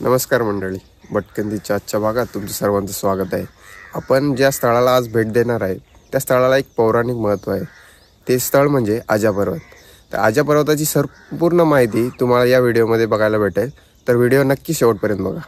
नमस्कार मंडळी, भटकंतीच्या आजच्या भागात तुमचं सर्वांचं स्वागत आहे। आपण ज्या स्थळाला आज भेट देणार आहे त्या स्थळाला एक पौराणिक महत्त्व आहे। ते स्थळ म्हणजे आजा पर्वत। तर आजा पर्वताची संपूर्ण माहिती तुम्हाला या व्हिडिओमध्ये बघायला भेटेल, तर व्हिडिओ नक्की शेवटपर्यंत बघा।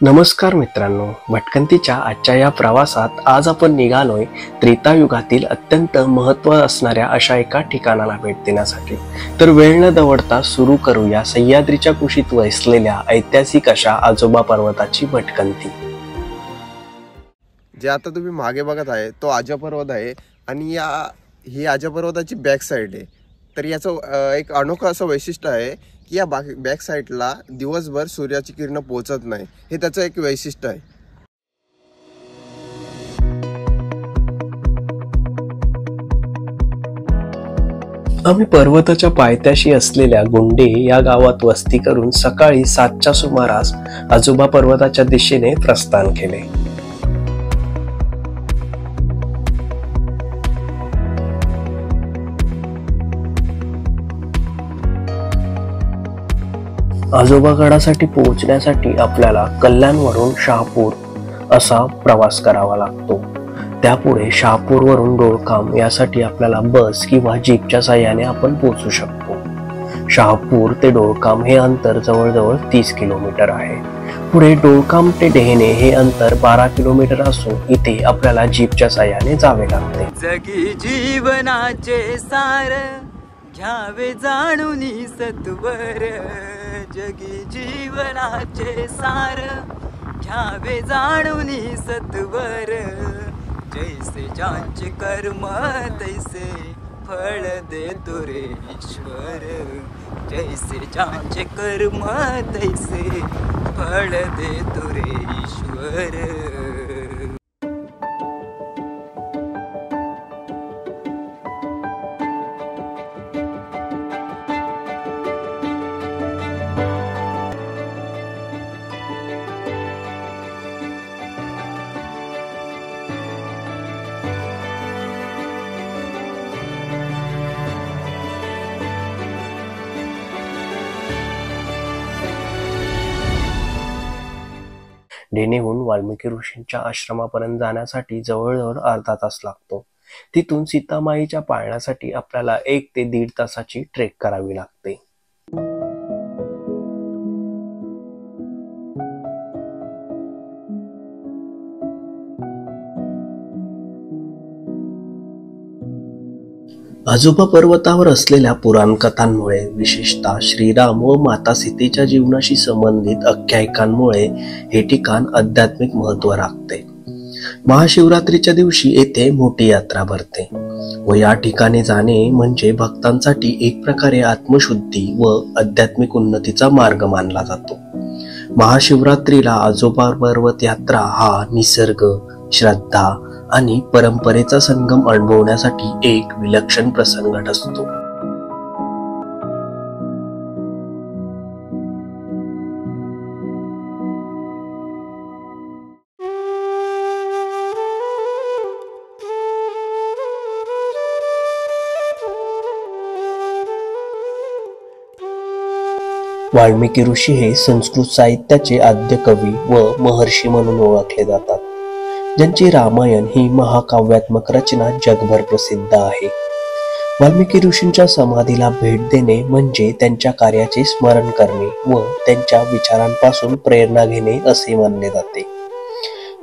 नमस्कार मित्रांनो, भटकंतीच्या आजच्या या प्रवासात आज आपण निघालोय त्रेतायुगातील अत्यंत महत्त्व असणाऱ्या अशा एका ठिकाणाला भेट देण्यासाठी। तर वेळ न दवडता सुरू करूया सह्याद्रीच्या कुशीत वसलेल्या ऐतिहासिक अशा आजोबा पर्वताची भटकंती। जे आता तुम्ही मागे बघत आहे तो आजा पर्वत आहे आणि ही आजा पर्वताची बॅक साईड आहे। तर याचं एक अनोखं असं वैशिष्ट्य आहे की या बॅक साईडला दिवसभर सूर्याची किरण पोहोचत नाही, हे त्याचं एक वैशिष्ट्य आहे। आम्ही पर्वताच्या पायथ्याशी असलेल्या गुंडे या गावात वस्ती करून सकाळी 7च्या सुमारास आजोबा पर्वताच्या दिशेने प्रस्थान केले। आजोबागडासाठी पोहोचण्यासाठी आपल्याला कल्याणवरून शहापूर असा प्रवास करावा लागतो। त्यापुढे शहापूरवरून डोळकाम यासाठी आपल्याला बस किंवा जीपच्या साहाय्याने आपण पोहोचू शकतो। शहापूर ते डोळकाम हे अंतर जवळजवळ 30 किलोमीटर आहे। पुढे डोळकाम ते डेहणे हे अंतर 12 किलोमीटर असून इथे आपल्याला जीपच्या साहाय्याने जावे लागते। जगी जीवनाचे सार घ्यावे जाणून सत्वर, जगी जीवनाचे सार घ्यावे जाणून सत्वर, जैसे ज्यांचे कर्म तैसे फळ देतो रे ईश्वर, जैसे ज्यांचे कर्म तैसे फळ देतो रे ईश्वर। डेनेहून वाल्मिकी ऋषींच्या आश्रमापर्यंत जाण्यासाठी जवळजवळ अर्धा तास लागतो। तिथून सीतामाईच्या पाळण्यासाठी आपल्याला 1 ते 1.5 तासाची ट्रेक करावी लागते। आजोबा पर्वतावर असलेल्या पुराण कथांमुळे, विशेषतः श्रीराम व माता सीतेच्या जीवनाशी संबंधित आख्यायिकांमुळे हे ठिकाण आध्यात्मिक महत्त्व राखते। महाशिवरात्रीच्या दिवशी येथे मोठी यात्रा भरते व या ठिकाणी जाणे म्हणजे भक्तांसाठी एक प्रकारे आत्मशुद्धी व आध्यात्मिक उन्नतीचा मार्ग मानला जातो। महाशिवरात्रीला आजोबा पर्वत यात्रा हा निसर्ग, श्रद्धा आणि परंपरेचा संगम अनुभवण्यासाठी एक विलक्षण प्रसंग असतो। वाल्मिकी ऋषी हे संस्कृत साहित्याचे आद्य कवी व महर्षी म्हणून ओळखले जातात, ज्यांची रामायण ही महाकाव्यात्मक रचना जगभर प्रसिद्ध आहे। वाल्मिकी ऋषींच्या समाधीला भेट देणे म्हणजे त्यांच्या कार्याचे स्मरण करणे व त्यांच्या विचारांपासून प्रेरणा घेणे असे मानले जाते।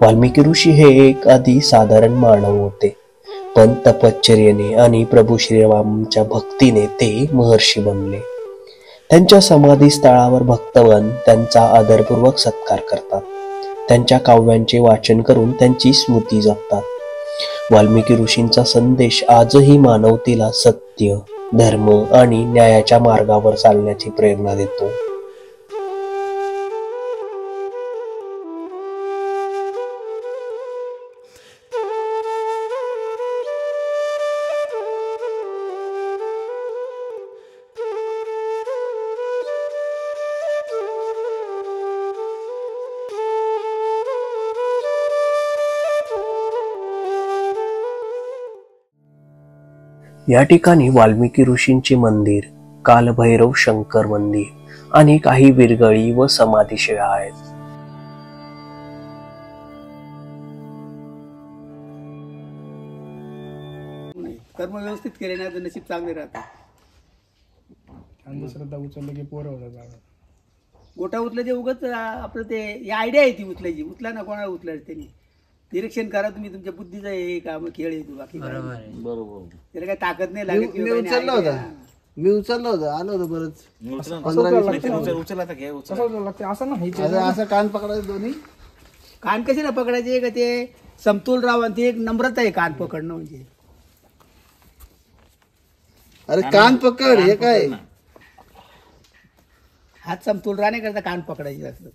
वाल्मिकी ऋषी हे एक आधी साधारण मानव होते, पण तपश्चर्येने आणि प्रभू श्रीरामांच्या भक्तीने ते महर्षी बनले। त्यांच्या समाधी स्थळावर भक्तगण त्यांचा आदरपूर्वक सत्कार करतात, त्यांच्या काव्यांचे वाचन करून त्यांची स्मृती जपतात। वाल्मिकी ऋषींचा संदेश आजही मानवतेला सत्य, धर्म आणि न्यायाच्या मार्गावर चालण्याची प्रेरणा देतो। या ठिकाणी वाल्मिकी ऋषींचे मंदिर, कालभैरव शंकर मंदिर आणि काही विरगळी व समाधीशिळा आहेत. कर्म व्यवस्थित केले नाही तर नशीब चांगले राहतात. अंधश्रद्धा उचललं की पोरं होतात. गोटा उचलायचे उगाच आपलं ते आयडिया आहे ती उचलायची. उचला ना, कोणाला उचलायचं त्यांनी निरीक्षण करा तुम्ही. तुमच्या बुद्धीचा हे काम खेळ येतो, बाकी बरोबर आहे. बरोबर. त्याला काही ताकद नाही लागत. मी उचलला होता, आलो होतो बरंच. 15-20 उचलला तर घ्या, लागते असं नाही. असं कान पकडायचं दोन्ही. कान कशाला पकडायचे का? ते समतोल राव आणि ते एक नम्रता आहे कान पकडणं म्हणजे. अरे कान पकड, हे काय हात समतोल राहण्याकरता कान पकडायचे असतात.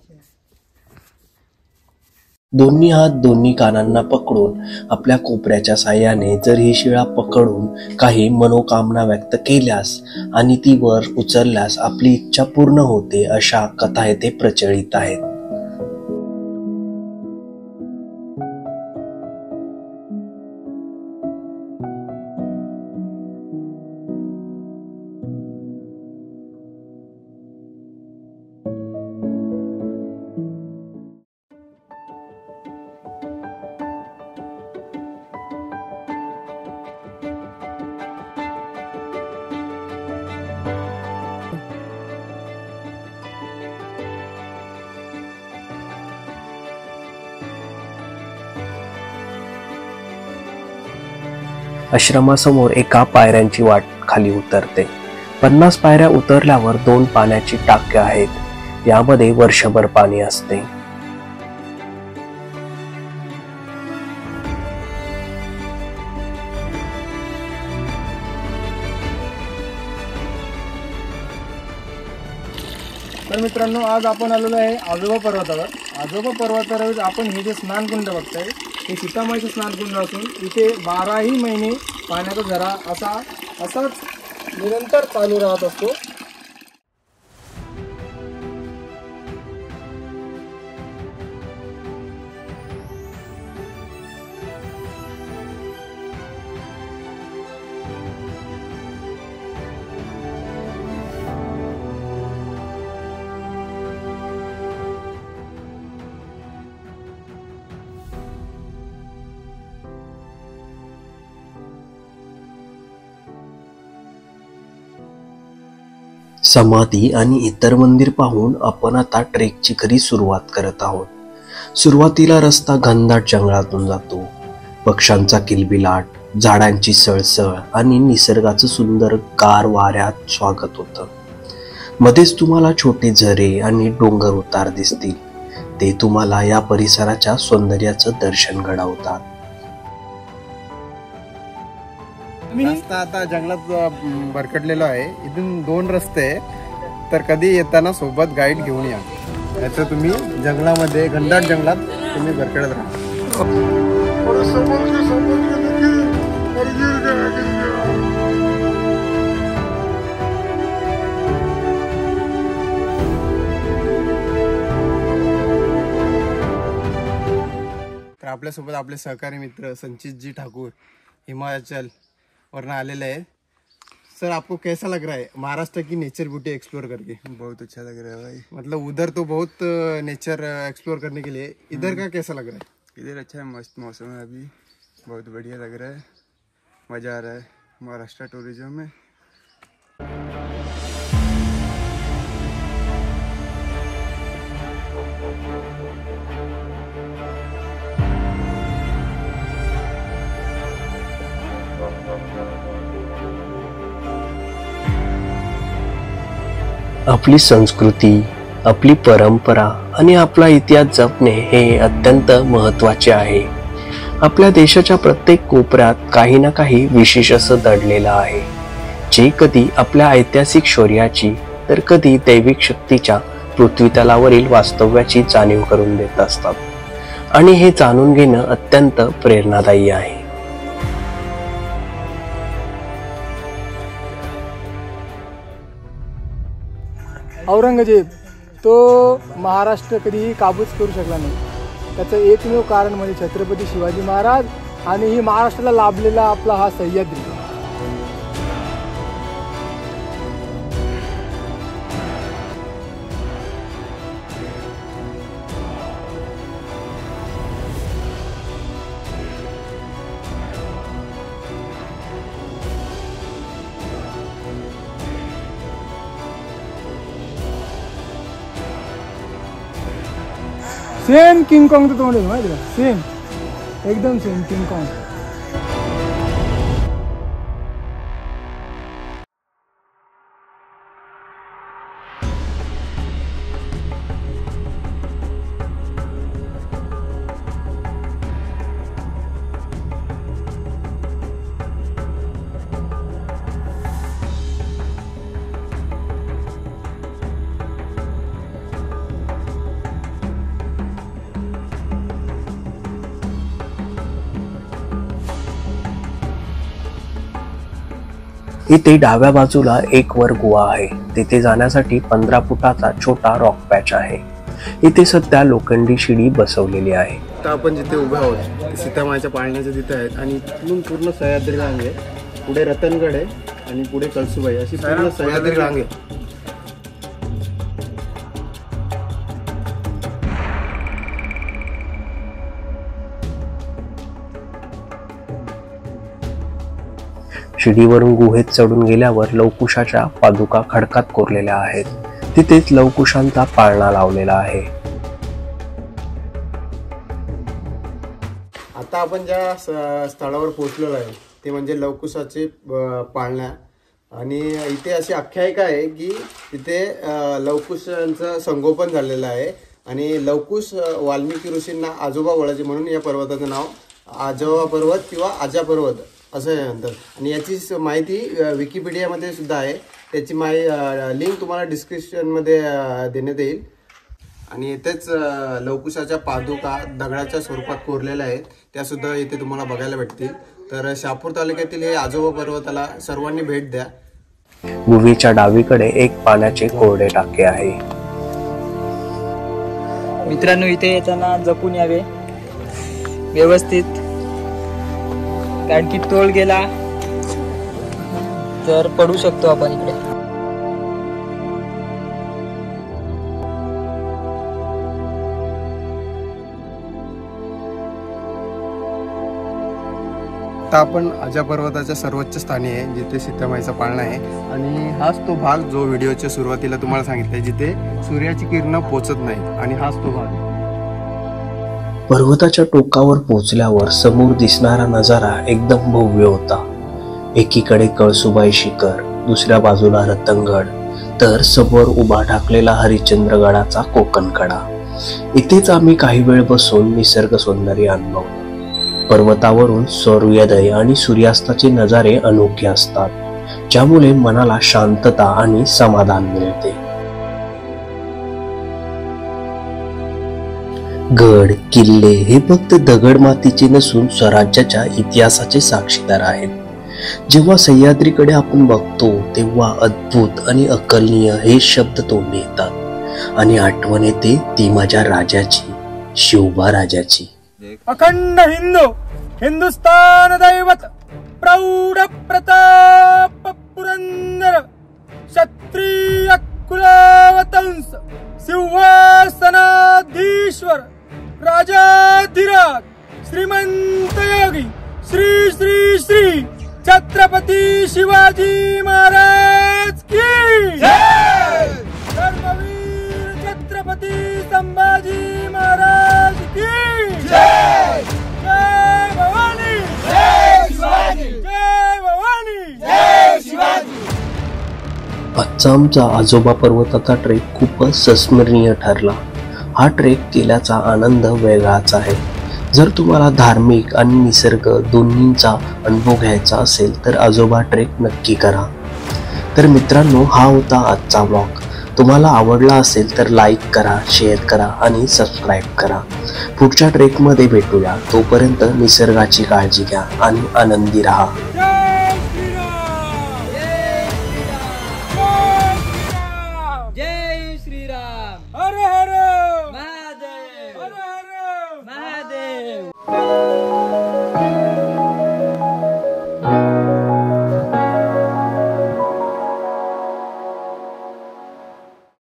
दोन्ही हात दोन्ही कानांना पकडून आपल्या कोपऱ्याच्या साह्याने जर ही शिळा पकडून काही मनोकामना व्यक्त केल्यास आणि ती वर उचलल्यास आपली इच्छा पूर्ण होते, अशा कथा येथे प्रचलित आहेत. आश्रमासमोर एका पायऱ्यांची वाट खाली उतरते. 50 पायऱ्या उतरल्यावर 2 पाण्याची टाक्या आहेत. यामध्ये वर्षभर पाणी असते. तर मित्रांनो, आज आपण आलेलो आहे आजोबा पर्वतावर. आजोबा पर्वतावर आपण हे जे स्नानकुंड बघताय, हे सीतामाईचं स्नानकुंड असून इथे 12ही महिने पाण्याचा झरा असाच निरंतर चालू राहत असतो. समाधी आणि इतर मंदिर पाहून आपण आता ट्रेकची खरी सुरुवात करत आहोत. सुरुवातीला रस्ता घनदाट जंगलातून जातो. पक्ष्यांचा किलबिलाट, झाडांची सळसळ आणि निसर्गाचं सुंदर गार वाऱ्यात स्वागत होतं. मध्येच तुम्हाला छोटे झरे आणि डोंगर उतार दिसतील. ते तुम्हाला या परिसराच्या सौंदर्याचं दर्शन घडवतात. रस्ता आता जंगलात भरकटलेला आहे. इथून 2 रस्ते आहे. तर कधी येताना सोबत गाईड घेऊन या. याचं तुम्ही जंगलामध्ये, घनदाट जंगलात तुम्ही भरकटत राहा. तर आपल्यासोबत आपले सहकारी मित्र संचितजी ठाकूर हिमाचल वरना आलेले हैं. सर, आपको कैसा लग रहा है महाराष्ट्र की नेचर ब्यूटी एक्सप्लोर करके? बहुत अच्छा लग रहा है भाई. मतलब उधर तो बहुत नेचर एक्सप्लोर करने के लिए, इधर का कैसा लग रहा है? इधर अच्छा है, मस्त मौसम है अभी, बहुत बढ़िया लग रहा है, मज़ा आ रहा है महाराष्ट्र टूरिज्म में. आपली संस्कृती, आपली परंपरा आणि आपला इतिहास जपणे हे अत्यंत महत्त्वाचे आहे. आपल्या देशाच्या प्रत्येक कोपऱ्यात काही ना काही विशेष असं दडलेलं आहे, जे कधी आपल्या ऐतिहासिक शौर्याची तर कधी दैविक शक्तीच्या पृथ्वीतलावरील वास्तव्याची जाणीव करून देत असतात. आणि हे जाणून घेणं अत्यंत प्रेरणादायी आहे. औरंगजेब तो महाराष्ट्र कधीही काबूच करू शकला नाही. त्याचं एकमेव कारण म्हणजे छत्रपती शिवाजी महाराज आणि ही महाराष्ट्राला लाभलेला आपला हा सह्याद्री. सेम किंग कॉंगचं तोंड आहे माहिती का, सेम एकदम सेम किंग कॉंग. इथे डाव्या बाजूला एक वर गुहा आहे. तिथे जाण्यासाठी 15 फुटाचा छोटा रॉक पॅच आहे. इथे सध्या लोखंडी शिडी बसवलेली आहे. आता आपण जिथे उभे आहोत सीतामाईच्या पाळण्याच्या तिथे आहेत आणि तिथून पूर्ण सह्याद्री रांग आहे. पुढे रतनगड आहे आणि पुढे कळसुबाई अशी पूर्ण सह्याद्री रांग आहे. शिडीवरून गुहेत चढून गेल्यावर लवकुशाच्या पादुका खडकात कोरलेल्या आहेत. तिथेच लवकुशांचा पाळणा लावलेला आहे. आता आपण ज्या स्थळावर पोहोचलेलो आहे ते म्हणजे लवकुशाचे पाळणा. आणि इथे अशी आख्यायिका आहे की तिथे लवकुशांचं संगोपन झालेलं आहे. आणि लवकुश वाल्मिकी ऋषींना आजोबा वळायचे म्हणून या पर्वताचं नाव आजोबा पर्वत किंवा आजा पर्वत असं म्हणतात. आणि याची माहिती विकिपीडियामध्ये सुद्धा आहे. त्याची लिंक तुम्हाला डिस्क्रिप्शनमध्ये देण्यात येईल. आणि इथेच लवकुशाच्या पादुका दगडाच्या स्वरूपात कोरलेल्या आहेत, त्या सुद्धा इथे तुम्हाला बघायला भेटतील. तर शहापूर तालुक्यातील हे आजोबा पर्वताला सर्वांनी भेट द्या. गुहेच्या डावीकडे एक पाण्याचे कोरडे टाके आहे. मित्रांनो, इथे येताना जपून यावे व्यवस्थित, कारण की तोल गेला तर पडू शकतो आपण इकडे. आता आपण आजा पर्वताच्या सर्वोच्च स्थानी आहे जिथे सीतामाईचा पाळणा आहे. आणि हाच तो भाग जो व्हिडिओच्या सुरुवातीला तुम्हाला सांगितलंय जिथे सूर्याची किरणं पोचत नाही. आणि हाच तो भाग. पर्वताच्या टोकावर पोहोचल्यावर समोर दिसणारा नजारा एकदम भव्य होता. एकीकडे कळसुबाई शिखर, दुसऱ्या बाजूला रतनगड, तर समोर उभा ठाकलेला हरिश्चंद्रगडाचा कोकणकडा. इथेच आम्ही काही वेळ बसून निसर्ग सौंदर्य अनुभवलं. पर्वतावरून सूर्योदय आणि सूर्यास्ताचे नजारे अनोखे असतात, ज्यामुळे मनाला शांतता आणि समाधान मिळते. गड किल्ले हे फक्त दगडमातीचे नसून स्वराज्याच्या इतिहासाचे साक्षीदार आहेत. जेव्हा सह्याद्रीकडे आपण बघतो तेव्हा अद्भुत आणि अकल्पनीय हे शब्द तोंडी येतात आणि आठवण येते ती माझ्या राजाची, शिवबा राजाची. अखंड हिंदुस्तान दैवत प्रौढ प्रताप पुरंदर क्षत्रिय कुलवतंस सिंहासनाधीश्वर राजाधिराज श्रीमंत योगी श्री श्री श्री छत्रपती शिवाजी महाराज की जय. धर्मवीर छत्रपती संभाजी महाराज की जय. जय भवानी, जय शिवाजी, जय भवानी, जय शिवाजी. आजचा आमचा आजोबा पर्वताचा ट्रेक खूपच संस्मरणीय ठरला. हा ट्रेक केल्याचा आनंद वेगळाच आहे. जर तुम्हाला धार्मिक आणि निसर्ग दोन्हींचा अनुभव घ्यायचा असेल तर आजोबा ट्रेक नक्की करा. तर मित्रांनो, हा होता आजचा व्लॉग. तुम्हाला आवडला असेल तर लाईक करा, शेअर करा आणि सबस्क्राईब करा. पुढच्या ट्रेकमध्ये भेटूया. तोपर्यंत निसर्गाची काळजी घ्या आणि आनंदी राहा.